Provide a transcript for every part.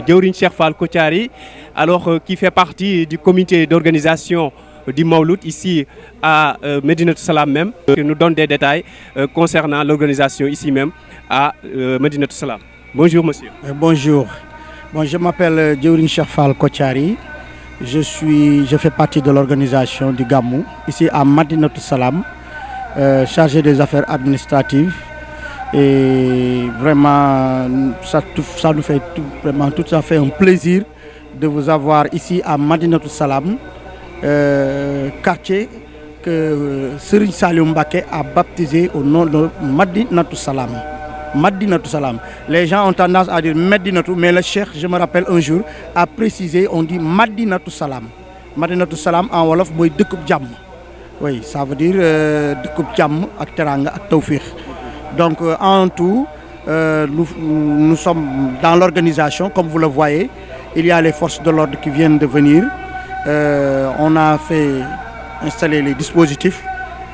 Djawriñ Cheikh Fall Kotiari, alors qui fait partie du comité d'organisation du Mawlud ici à Médinatoul Salam même, qui nous donne des détails concernant l'organisation ici même à Médinatoul Salam. Bonjour monsieur. Bonjour. Bon, je m'appelle Djawriñ Cheikh Fall Kotiari. Je fais partie de l'organisation du Gamou ici à Médinatoul Salam, chargé des affaires administratives. Et vraiment, ça nous fait tout à fait un plaisir de vous avoir ici à Médinatoul Salam, quartier que Serigne Saliou Mbacké a baptisé au nom de Médinatoul Salam. Médinatoul Salam. Les gens ont tendance à dire Médinatoul, mais le cheikh, je me rappelle un jour, a précisé, on dit Médinatoul Salam. Médinatoul Salam en wolof mooy dëkkub jàmm. Oui, ça veut dire dëkkub jàmm ak teranga ak tawfiq. Donc en tout, nous sommes dans l'organisation, comme vous le voyez. Il y a les forces de l'ordre qui viennent de venir. On a fait installer les dispositifs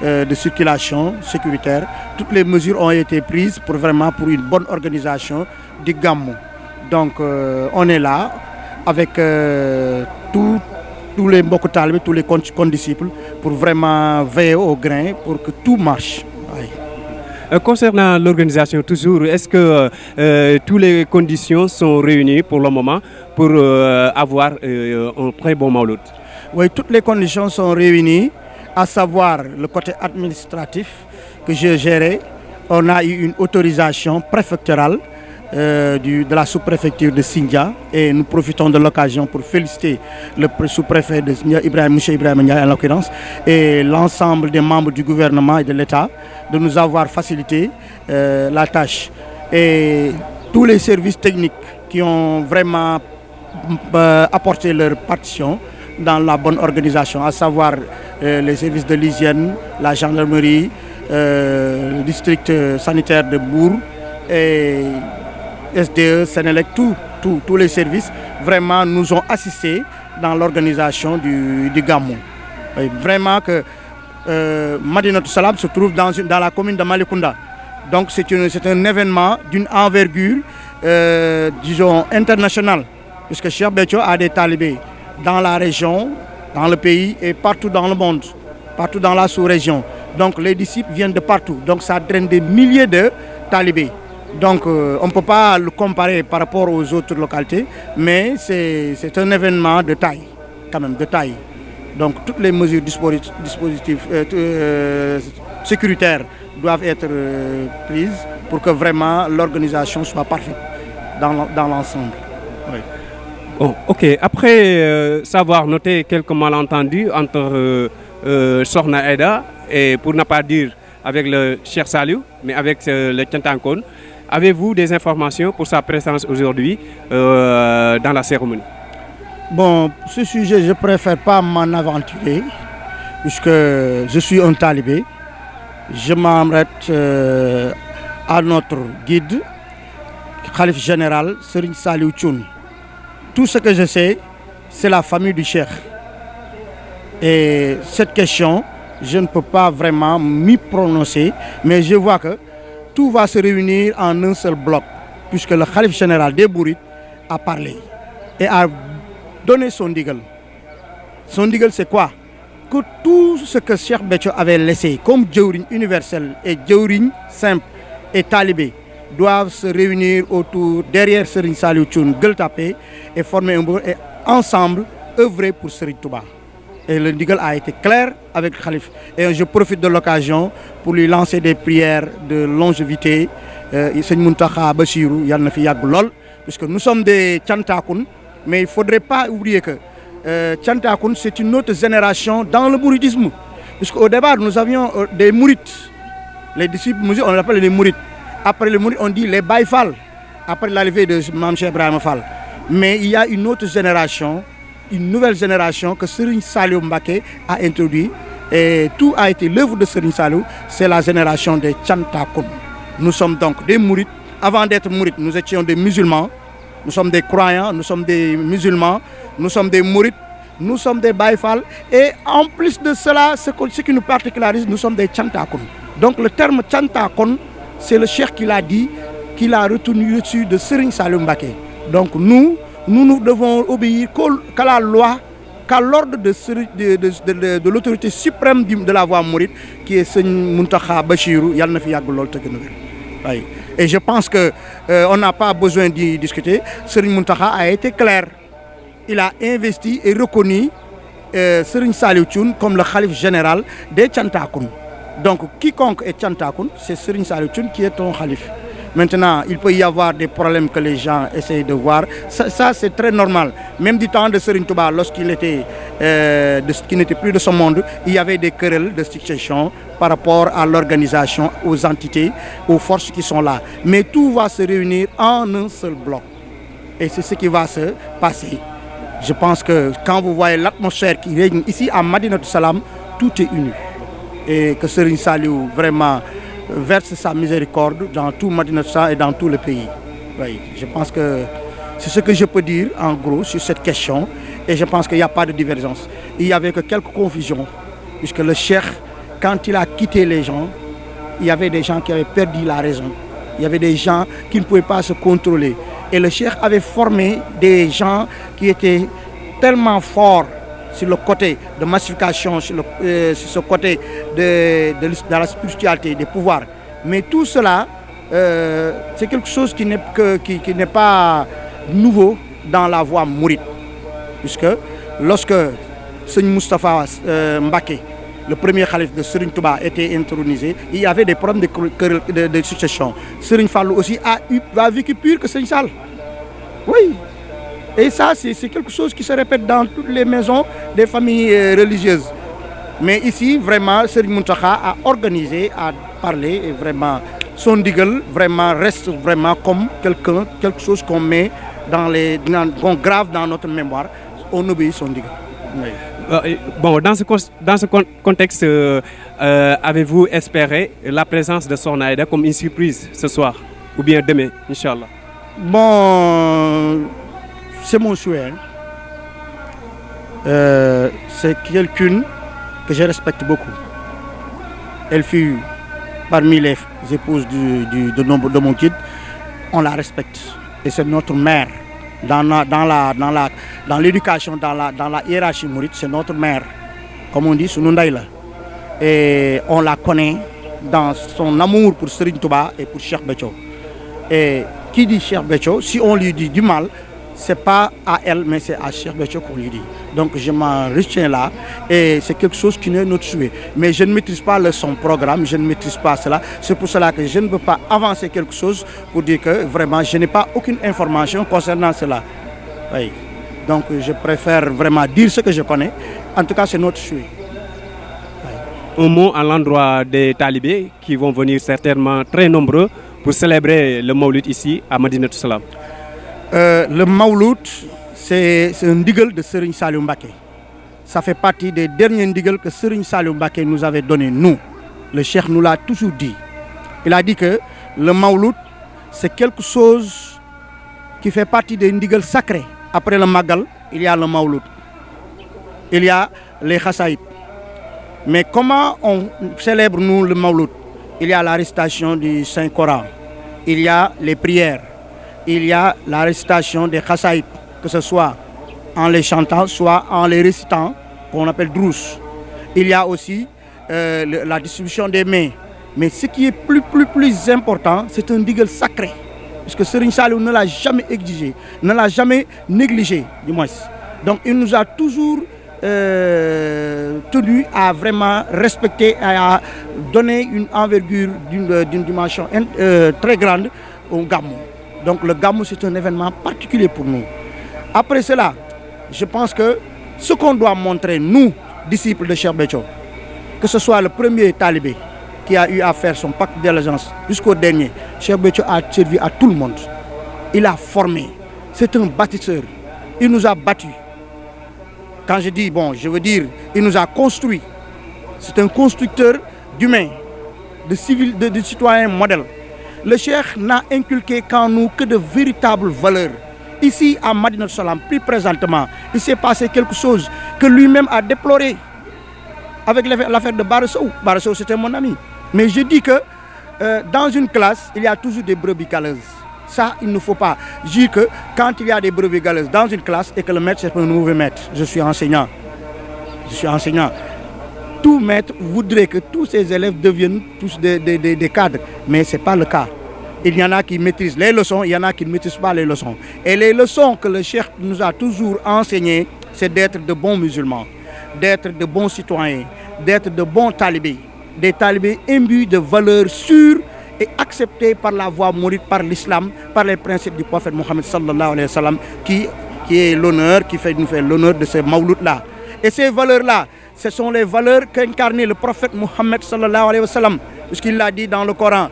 de circulation sécuritaire. Toutes les mesures ont été prises pour une bonne organisation du Gamou. Donc on est là avec tous les mbokk talibé, tous les condisciples pour vraiment veiller au grain pour que tout marche. Oui. Concernant l'organisation toujours, est-ce que toutes les conditions sont réunies pour le moment pour avoir un très bon Mawlud? Oui, toutes les conditions sont réunies, à savoir le côté administratif que je gérais. On a eu une autorisation préfectorale de la sous-préfecture de Sindia et nous profitons de l'occasion pour féliciter le sous-préfet de Sindia, M. Ibrahima Ndiaye en l'occurrence, et l'ensemble des membres du gouvernement et de l'État de nous avoir facilité la tâche. Et tous les services techniques qui ont vraiment apporté leur partition dans la bonne organisation, à savoir les services de l'hygiène, la gendarmerie, le district sanitaire de Bour et SDE, Sénélec, tous les services vraiment nous ont assistés dans l'organisation du Gamou. Et vraiment que Médinatoul Salam se trouve dans la commune de Malicounda. Donc c'est un événement d'une envergure, disons, internationale, puisque Cheikh Béthio a des talibés dans la région, dans le pays et partout dans le monde, partout dans la sous-région. Donc les disciples viennent de partout. Donc ça draine des milliers de talibés. Donc on ne peut pas le comparer par rapport aux autres localités, mais c'est un événement de taille, quand même, de taille. Donc toutes les mesures dispositifs sécuritaires doivent être prises pour que vraiment l'organisation soit parfaite dans l'ensemble. Oui. Oh, ok. Après savoir noter quelques malentendus entre Sokhna Aïda et, pour ne pas dire avec le Cheikh Saliou, mais avec le Thiantakoun, avez-vous des informations pour sa présence aujourd'hui dans la cérémonie? Bon, ce sujet, je ne préfère pas m'en aventurer, puisque je suis un talibé. Je m'arrête à notre guide, Khalife général, Serigne Saliou Thioune. Tout ce que je sais, c'est la famille du Cheikh. Et cette question, je ne peux pas vraiment m'y prononcer, mais je vois que tout va se réunir en un seul bloc, puisque le Khalife général des Mourides a parlé et a donné son ndigal. Son ndigal, c'est quoi? Que tout ce que Cheikh Béthio avait laissé comme djawriñ universel et djawriñ simple et talibé doivent se réunir autour, derrière Serigne Saliou Thioune, Gueule Tapée, et former un groupe et ensemble œuvrer pour Serigne Touba. Et le ndigal a été clair avec le Khalife. Et je profite de l'occasion pour lui lancer des prières de longévité. Serigne Mountakha Bassirou, yal na fi yàgg lool, puisque nous sommes des Thiantakoun, mais il ne faudrait pas oublier que Thiantakoun, c'est une autre génération dans le mouridisme. Puisqu'au départ, nous avions des mourides. Les disciples, on les appelle les mourides. Après les mourides, on dit les Baye Fall, après l'arrivée de Mame Cheikh Ibrahima Fall. Mais il y a une autre génération, une nouvelle génération que Serigne Saliou Mbacké a introduit. Et tout a été l'œuvre de Serigne Saliou, c'est la génération des Thiantakoun. Nous sommes donc des mourides. Avant d'être mourides, nous étions des musulmans. Nous sommes des croyants, nous sommes des musulmans, nous sommes des mourides, nous sommes des Baye Fall. Et en plus de cela, ce qui nous particularise, nous sommes des Thiantakoun. Donc le terme Thiantakoun, c'est le cheikh qui l'a dit, qu'il a retenu dessus de Serigne Saliou Mbacké. Donc nous, nous ne devons obéir qu'à la loi, qu'à l'ordre de l'autorité suprême de la voie mouride, qui est Serigne Mountakha Bachirou, yal na fi yàgg lool te gën a wér. Oui. Et je pense qu'on n'a pas besoin d'y discuter. Serigne Mountakha a été clair. Il a investi et reconnu Serigne Saliou Thioune comme le khalife général des Thiantakoun. Donc, quiconque est Thiantakoun, c'est Serigne Saliou Thioune qui est ton khalife. Maintenant, il peut y avoir des problèmes que les gens essayent de voir. Ça c'est très normal. Même du temps de Serigne Touba, lorsqu'il était, qu'il n'était plus de ce monde, il y avait des querelles de succession par rapport à l'organisation, aux entités, aux forces qui sont là. Mais tout va se réunir en un seul bloc. Et c'est ce qui va se passer. Je pense que quand vous voyez l'atmosphère qui règne ici à Madinatou Salam, tout est uni. Et que Serigne Saliou vraiment verse sa miséricorde dans tout Madinatou Salam et dans tout le pays. Oui, je pense que c'est ce que je peux dire en gros sur cette question. Et je pense qu'il n'y a pas de divergence. Il n'y avait que quelques confusions. Puisque le cheikh, quand il a quitté les gens, il y avait des gens qui avaient perdu la raison. Il y avait des gens qui ne pouvaient pas se contrôler. Et le cheikh avait formé des gens qui étaient tellement forts sur le côté de massification, sur ce côté de la spiritualité, des pouvoirs. Mais tout cela, c'est quelque chose qui n'est pas nouveau dans la voie mouride. Puisque lorsque Serigne Moustapha Mbacké, le premier khalife de Serigne Touba, était intronisé, il y avait des problèmes de succession. Serigne Fallou aussi a vécu pire que Serigne Sall. Oui. Et ça, c'est quelque chose qui se répète dans toutes les maisons des familles religieuses. Mais ici, vraiment, Serigne Mountakha a organisé, a parlé, et vraiment, son ndigal vraiment reste vraiment comme quelque chose qu'on met qu'on grave dans notre mémoire. On obéit son ndigal. Oui. Bon, dans ce contexte, avez-vous espéré la présence de Sokhna Aïda comme une surprise ce soir ou bien demain, Inch'Allah? Bon, c'est mon souhait. C'est quelqu'une que je respecte beaucoup. Elle fut parmi les épouses de mon guide. On la respecte. Et c'est notre mère. Dans l'éducation, dans la hiérarchie mouride, c'est notre mère. Comme on dit, Sunundaïla. Et on la connaît dans son amour pour Serigne Touba et pour Cheikh Béthio. Et qui dit Cheikh Béthio, si on lui dit du mal, c'est pas à elle, mais c'est à Cheikh Béthio qu'on lui dit. Donc je m'en retiens là et c'est quelque chose qui n'est notre souhait. Mais je ne maîtrise pas son programme, je ne maîtrise pas cela. C'est pour cela que je ne peux pas avancer quelque chose pour dire que vraiment je n'ai pas aucune information concernant cela. Oui. Donc je préfère vraiment dire ce que je connais. En tout cas, c'est notre souhait. Un mot à l'endroit des talibés qui vont venir certainement très nombreux pour célébrer le Mawlid ici à Madinatou Salam. Le Mawlid, c'est un ndigal de Serigne Saliou Mbacké. Ça fait partie des derniers ndigal que Serigne Saliou Mbacké nous avait donné, nous. Le cheikh nous l'a toujours dit. Il a dit que le Mawlid, c'est quelque chose qui fait partie des ndigal sacrés. Après le Magal, il y a le Mawlid. Il y a les Khassaïd. Mais comment on célèbre, nous, le Mawlid? Il y a la récitation du Saint-Coran. Il y a les prières. Il y a la récitation des Khassaïd, que ce soit en les chantant, soit en les récitant, qu'on appelle drous. Il y a aussi la distribution des mains. Mais ce qui est plus important, c'est un ndigal sacré. Parce que Serigne Saliou ne l'a jamais exigé, ne l'a jamais négligé, du moins. Donc il nous a toujours tenu à vraiment respecter, et à donner une envergure d'une dimension très grande au Gamou. Donc le Gamou, c'est un événement particulier pour nous. Après cela, je pense que ce qu'on doit montrer, nous, disciples de Cheikh Béthio, que ce soit le premier talibé qui a eu à faire son pacte d'allégeance jusqu'au dernier, Cheikh Béthio a servi à tout le monde. Il a formé. C'est un bâtisseur. Il nous a battus. Quand je dis, bon, je veux dire, il nous a construit. C'est un constructeur d'humains, de citoyens modèles. Le cheikh n'a inculqué qu'en nous que de véritables valeurs. Ici, à Madinatou Salam, plus présentement, il s'est passé quelque chose que lui-même a déploré avec l'affaire de Bara Sow. Bara Sow, c'était mon ami. Mais je dis que dans une classe, il y a toujours des brebis galeuses. Ça, il ne faut pas dire que quand il y a des brebis galeuses dans une classe et que le maître c'est un mauvais maître. Je suis enseignant. Tout maître voudrait que tous ses élèves deviennent tous des cadres, mais ce n'est pas le cas. Il y en a qui maîtrisent les leçons, il y en a qui ne maîtrisent pas les leçons. Et les leçons que le cheikh nous a toujours enseignées, c'est d'être de bons musulmans, d'être de bons citoyens, d'être de bons talibés, des talibés imbus de valeurs sûres et acceptées par la voie mouride, par l'islam, par les principes du prophète Mohammed sallallahu alayhi wa sallam, qui est l'honneur, qui nous fait l'honneur de ces mawlouds-là. Et ces valeurs-là, ce sont les valeurs qu'incarnait le prophète Mohammed sallallahu alayhi wa sallam, puisqu'il l'a dit dans le Coran.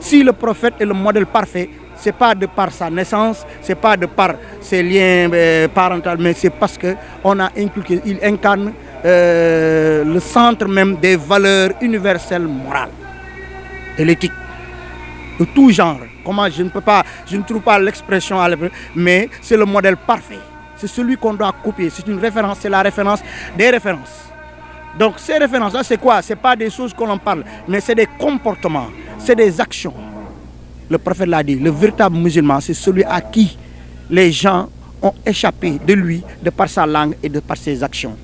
Si le prophète est le modèle parfait, ce n'est pas de par sa naissance, ce n'est pas de par ses liens parentaux, mais c'est parce qu'on a inculqué, il incarne le centre même des valeurs universelles morales et l'éthique de tout genre. Comment je ne trouve pas l'expression, mais c'est le modèle parfait. C'est celui qu'on doit copier. C'est une référence, c'est la référence des références. Donc ces références-là, c'est quoi? Ce n'est pas des choses qu'on en parle, mais c'est des comportements, c'est des actions. Le prophète l'a dit, le véritable musulman, c'est celui à qui les gens ont échappé de lui, de par sa langue et de par ses actions.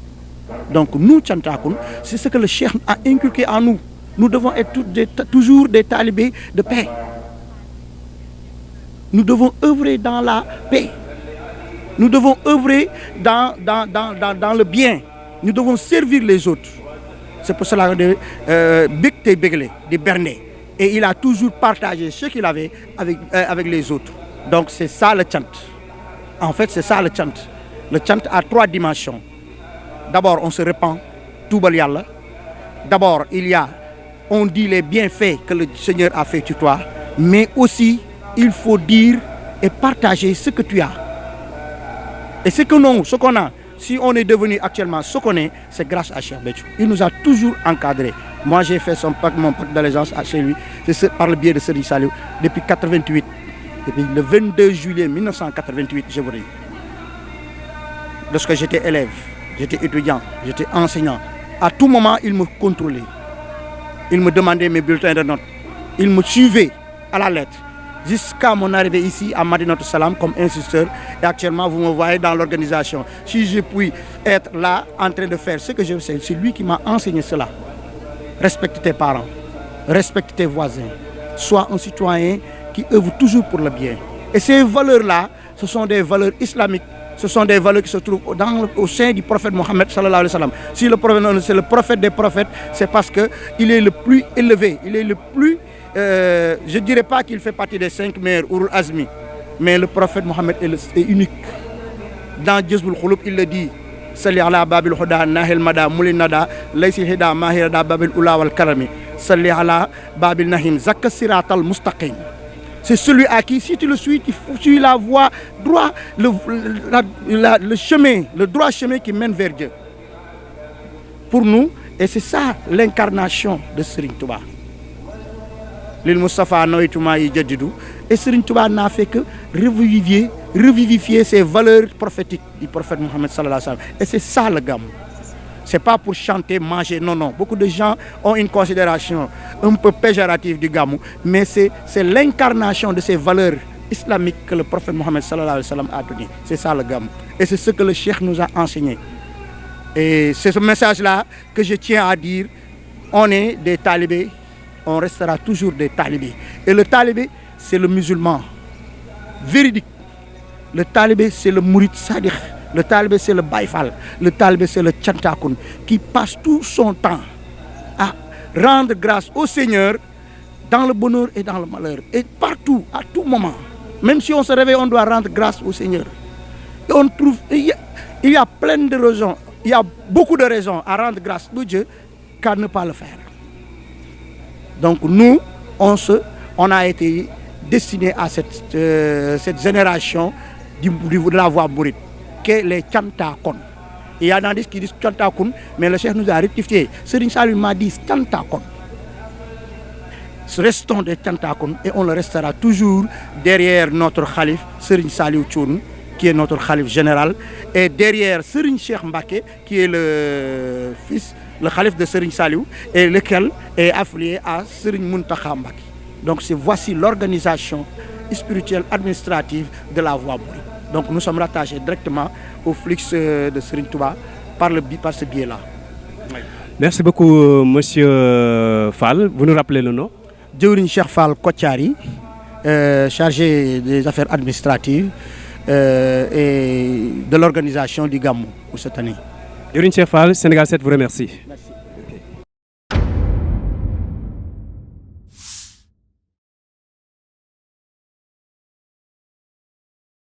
Donc nous, Chantakoun, c'est ce que le cheikh a inculqué en nous. Nous devons être toujours des talibés de paix. Nous devons œuvrer dans la paix. Nous devons œuvrer dans le bien. Nous devons servir les autres. C'est pour cela que Bikte Begle, de Bernet. Et il a toujours partagé ce qu'il avait avec les autres. Donc c'est ça le chant. En fait, c'est ça le chant. Le chant a 3 dimensions. D'abord, on se répand, tout bal yalla. D'abord, on dit les bienfaits que le Seigneur a fait sur toi. Mais aussi, il faut dire et partager ce que tu as. Et ce qu'on a, si on est devenu actuellement ce qu'on est, c'est grâce à Cheikh Béthio. Il nous a toujours encadrés. Moi, j'ai fait mon pacte d'allégeance chez lui, c'est par le biais de Serigne Saliou, depuis 88. Depuis le 22 juillet 1988, je vous dis. Lorsque j'étais élève, j'étais étudiant, j'étais enseignant, à tout moment, il me contrôlait. Il me demandait mes bulletins de notes. Il me suivait à la lettre. Jusqu'à mon arrivée ici à Madinatoul Salam comme instituteur. Et actuellement, vous me voyez dans l'organisation. Si je puis être là en train de faire ce que je sais, c'est lui qui m'a enseigné cela. Respecte tes parents, respecte tes voisins. Sois un citoyen qui œuvre toujours pour le bien. Et ces valeurs-là, ce sont des valeurs islamiques. Ce sont des valeurs qui se trouvent au sein du prophète Mohammed sallallahu alayhi wa sallam. Si le prophète, c'est le prophète des prophètes, c'est parce qu'il est le plus élevé, il est le plus... je ne dirais pas qu'il fait partie des 5 meilleurs Urul Azmi, mais le prophète Mohammed est unique. Dans Jazbul Khouloub, il le dit, Salli ala Babil Huda, Nahil Mada, Moulinada, Laysi Hida, Mahirada, Babil Ula wal Karami, Salli ala Babil Nahim, Zakka Siratal Mustaqim. C'est celui à qui, si tu le suis, tu suis la voie droit, le chemin, le droit chemin qui mène vers Dieu. Pour nous, et c'est ça l'incarnation de Serigne Touba. L'île Mustafa Noïtouma Yadjidou. Et Serigne Touba n'a fait que revivifier ces valeurs prophétiques du prophète Mohammed sallallahu alayhi wa sallam. Et c'est ça le gamme. Ce n'est pas pour chanter, manger, non, non. Beaucoup de gens ont une considération un peu péjorative du gamou, mais c'est l'incarnation de ces valeurs islamiques que le prophète Mohammed sallallahu alayhi wa sallam a donné. C'est ça le gamou. Et c'est ce que le cheikh nous a enseigné. Et c'est ce message-là que je tiens à dire. On est des talibés, on restera toujours des talibés. Et le talibé, c'est le musulman véridique. Le talibé, c'est le mourid sadiq. Le talibé, c'est le baïfal. Le talibé, c'est le chantakoun qui passe tout son temps à rendre grâce au Seigneur dans le bonheur et dans le malheur. Et partout, à tout moment. Même si on se réveille, on doit rendre grâce au Seigneur. Et on trouve, il y a plein de raisons, il y a beaucoup de raisons à rendre grâce à Dieu qu'à ne pas le faire. Donc nous, on a été destinés à cette génération de la voie mouride, que les Chantakon. Il y a des qui disent Chantakon, mais le chef nous a rectifié. Serigne Saliou m'a dit Chantakon. Restons des Chantakon et on le restera toujours derrière notre Khalif, Serigne Saliou Thioune, qui est notre Khalif général, et derrière Serigne Cheikh Mbacké, qui est le fils, le Khalif de Serigne Saliou, et lequel est affilié à Serigne Mountakha Mbacké. Donc voici l'organisation spirituelle administrative de la Voie Mouride. Donc nous sommes rattachés directement au flux de Serigne Touba par ce biais-là. Merci beaucoup, monsieur Fall. Vous nous rappelez le nom? Djawriñ Cheikh Fall Kotiari, chargé des affaires administratives et de l'organisation du Gamou pour cette année. Djawriñ Cheikh Fall, Sénégal 7 vous remercie. Merci.